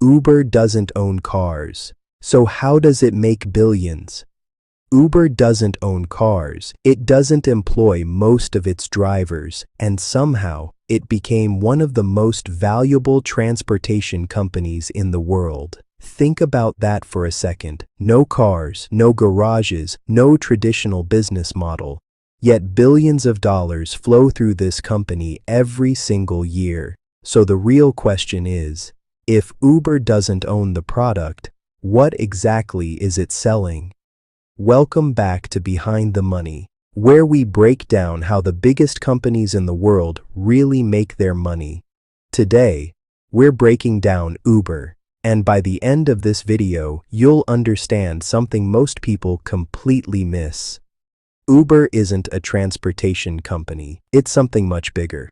Uber doesn't own cars. So how does it make billions? Uber doesn't own cars, it doesn't employ most of its drivers, and somehow it became one of the most valuable transportation companies in the world. Think about that for a second. No cars, no garages, no traditional business model. Yet billions of dollars flow through this company every single year. So the real question is, if Uber doesn't own the product, what exactly is it selling? Welcome back to Behind the Money, where we break down how the biggest companies in the world really make their money. Today, we're breaking down Uber, and by the end of this video, you'll understand something most people completely miss. Uber isn't a transportation company, it's something much bigger.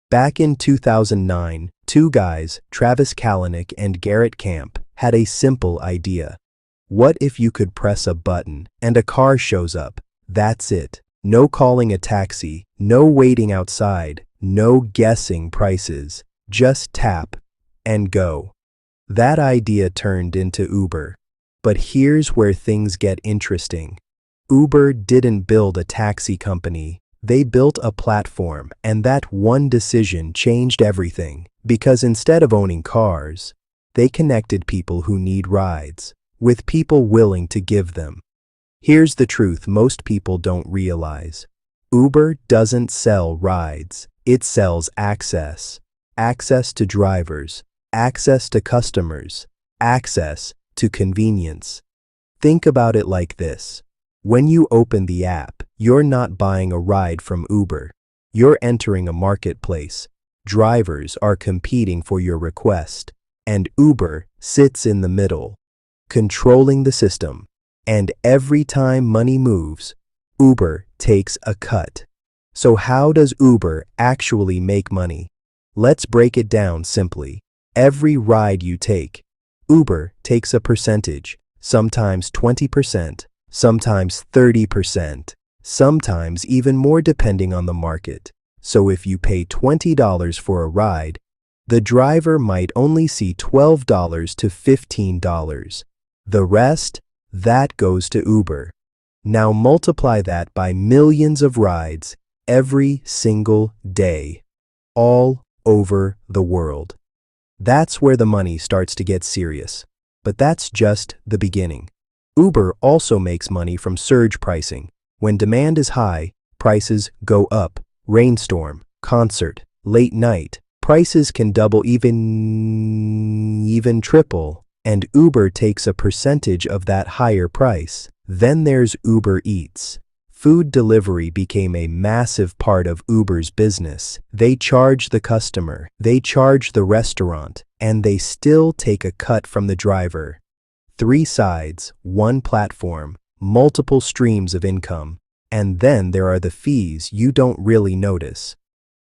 Back in 2009, two guys, Travis Kalanick and Garrett Camp, had a simple idea. What if you could press a button and a car shows up? That's it. No calling a taxi, no waiting outside, no guessing prices. Just tap and go. That idea turned into Uber. But here's where things get interesting. Uber didn't build a taxi company. They built a platform, and that one decision changed everything. Because instead of owning cars, they connected people who need rides with people willing to give them. Here's the truth most people don't realize. Uber doesn't sell rides. It sells access. Access to drivers, access to customers, access to convenience. Think about it like this. When you open the app, you're not buying a ride from Uber. You're entering a marketplace. Drivers are competing for your request, and Uber sits in the middle, controlling the system. And every time money moves, Uber takes a cut. So how does Uber actually make money? Let's break it down simply. Every ride you take, Uber takes a percentage, sometimes 20%, sometimes 30%, sometimes even more depending on the market. So if you pay $20 for a ride, the driver might only see $12 to $15. The rest, that goes to Uber. Now multiply that by millions of rides every single day, all over the world. That's where the money starts to get serious. But that's just the beginning. Uber also makes money from surge pricing. When demand is high, prices go up. Rainstorm, concert, late night, prices can double, even triple. And Uber takes a percentage of that higher price. Then there's Uber Eats. Food delivery became a massive part of Uber's business. They charge the customer, they charge the restaurant, and they still take a cut from the driver. Three sides, one platform, multiple streams of income. And then there are the fees you don't really notice.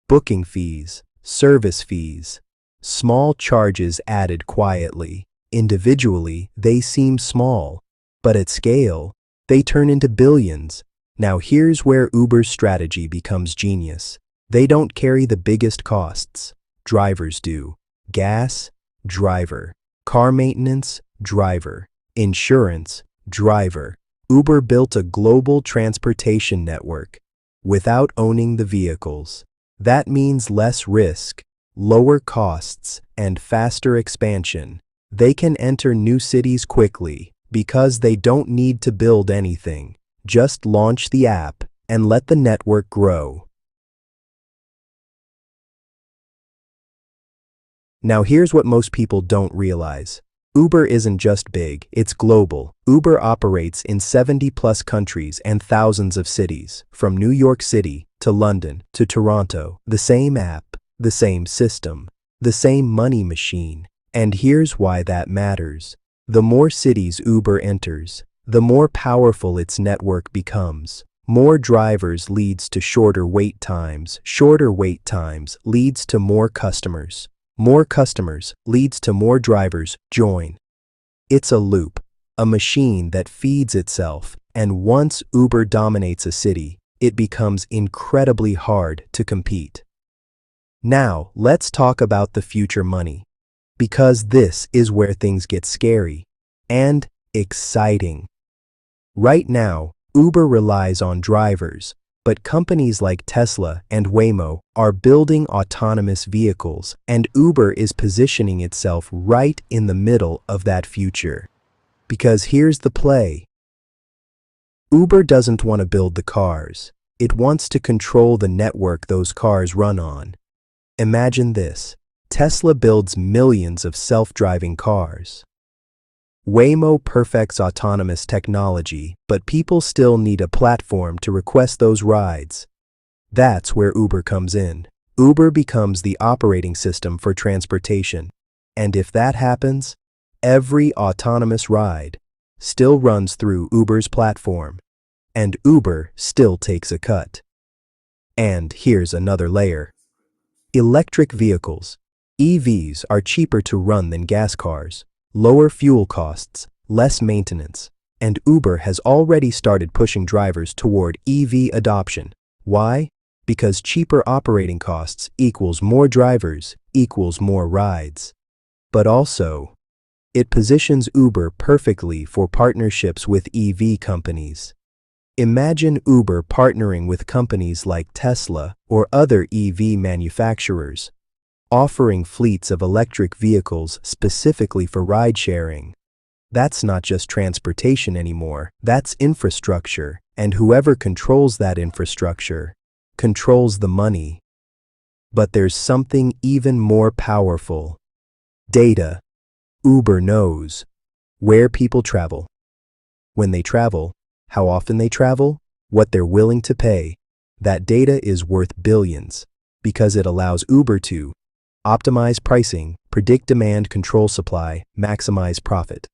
Booking fees, service fees, small charges added quietly. Individually, they seem small, but at scale, they turn into billions. Now here's where Uber's strategy becomes genius. They don't carry the biggest costs. Drivers do. Gas, driver. Car maintenance, driver. Insurance, driver. Uber built a global transportation network without owning the vehicles. That means less risk, lower costs, and faster expansion. They can enter new cities quickly because they don't need to build anything. Just launch the app and let the network grow. Now here's what most people don't realize. Uber isn't just big, it's global. Uber operates in 70+ countries and thousands of cities, from New York City to London to Toronto. The same app, the same system, the same money machine. And here's why that matters. The more cities Uber enters, the more powerful its network becomes. More drivers leads to shorter wait times. Shorter wait times leads to more customers. More customers leads to more drivers join. It's a loop, a machine that feeds itself, and once Uber dominates a city, it becomes incredibly hard to compete. Now, let's talk about the future money. because this is where things get scary and exciting. Right now, Uber relies on drivers, but companies like Tesla and Waymo are building autonomous vehicles, and Uber is positioning itself right in the middle of that future. Because here's the play. Uber doesn't want to build the cars. It wants to control the network those cars run on. Imagine this. Tesla builds millions of self-driving cars. Waymo perfects autonomous technology, but people still need a platform to request those rides. That's where Uber comes in. Uber becomes the operating system for transportation. And if that happens, every autonomous ride still runs through Uber's platform, and Uber still takes a cut. And here's another layer. Electric vehicles. EVs are cheaper to run than gas cars. Lower fuel costs, less maintenance, and Uber has already started pushing drivers toward EV adoption. Why? Because cheaper operating costs equals more drivers equals more rides. But also, it positions Uber perfectly for partnerships with EV companies. Imagine Uber partnering with companies like Tesla or other EV manufacturers, offering fleets of electric vehicles specifically for ride-sharing. That's not just transportation anymore, that's infrastructure, and whoever controls that infrastructure controls the money. But there's something even more powerful. Data. Uber knows where people travel, when they travel, how often they travel, what they're willing to pay. That data is worth billions because it allows Uber to optimize pricing, predict demand, control supply, maximize profit.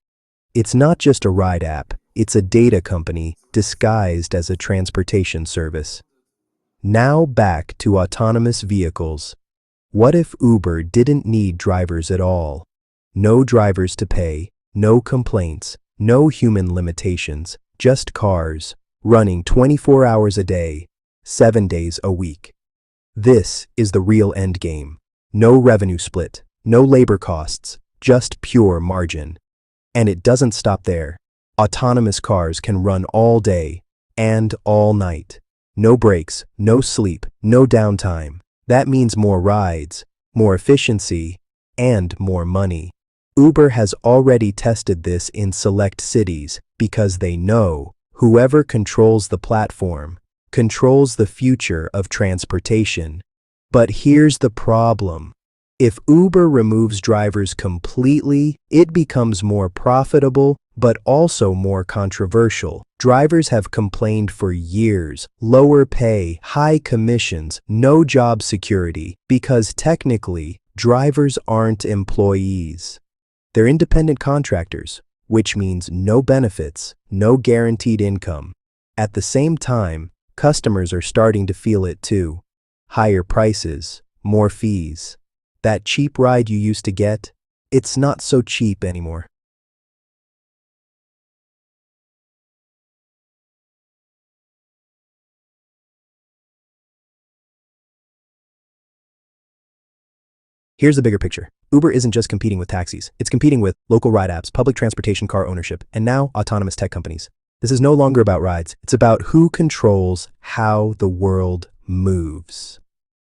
It's not just a ride app, it's a data company disguised as a transportation service. Now back to autonomous vehicles. What if Uber didn't need drivers at all? No drivers to pay, no complaints, no human limitations, just cars, running 24 hours a day, 7 days a week. This is the real endgame. No revenue split, no labor costs, just pure margin. And it doesn't stop there. Autonomous cars can run all day and all night. No breaks, no sleep, no downtime. That means more rides, more efficiency, and more money. Uber has already tested this in select cities because they know whoever controls the platform controls the future of transportation. But here's the problem. If Uber removes drivers completely, it becomes more profitable, but also more controversial. Drivers have complained for years, lower pay, high commissions, no job security, because technically, drivers aren't employees. They're independent contractors, which means no benefits, no guaranteed income. At the same time, customers are starting to feel it too. Higher prices, more fees. That cheap ride you used to get, it's not so cheap anymore. Here's the bigger picture. Uber isn't just competing with taxis. It's competing with local ride apps, public transportation car ownership, and now autonomous tech companies. This is no longer about rides. It's about who controls how the world moves.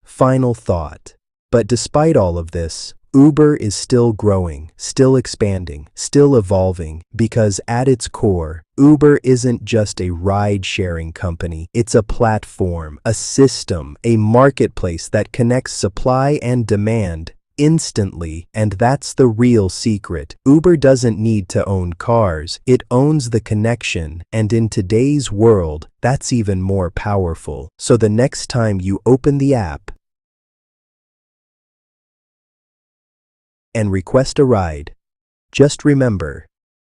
Final thought. But despite all of this, Uber is still growing, still expanding, still evolving, because at its core, Uber isn't just a ride-sharing company. It's a platform, a system, a marketplace that connects supply and demand instantly, and that's the real secret. Uber doesn't need to own cars, it owns the connection, and in today's world, that's even more powerful. So the next time you open the app and request a ride, just remember,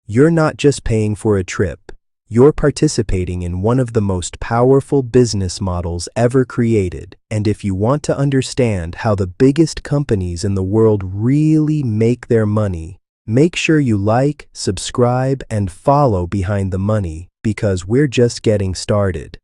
you're not just paying for a trip, you're participating in one of the most powerful business models ever created. And if you want to understand how the biggest companies in the world really make their money, make sure you like, subscribe, and follow Behind the Money, because we're just getting started.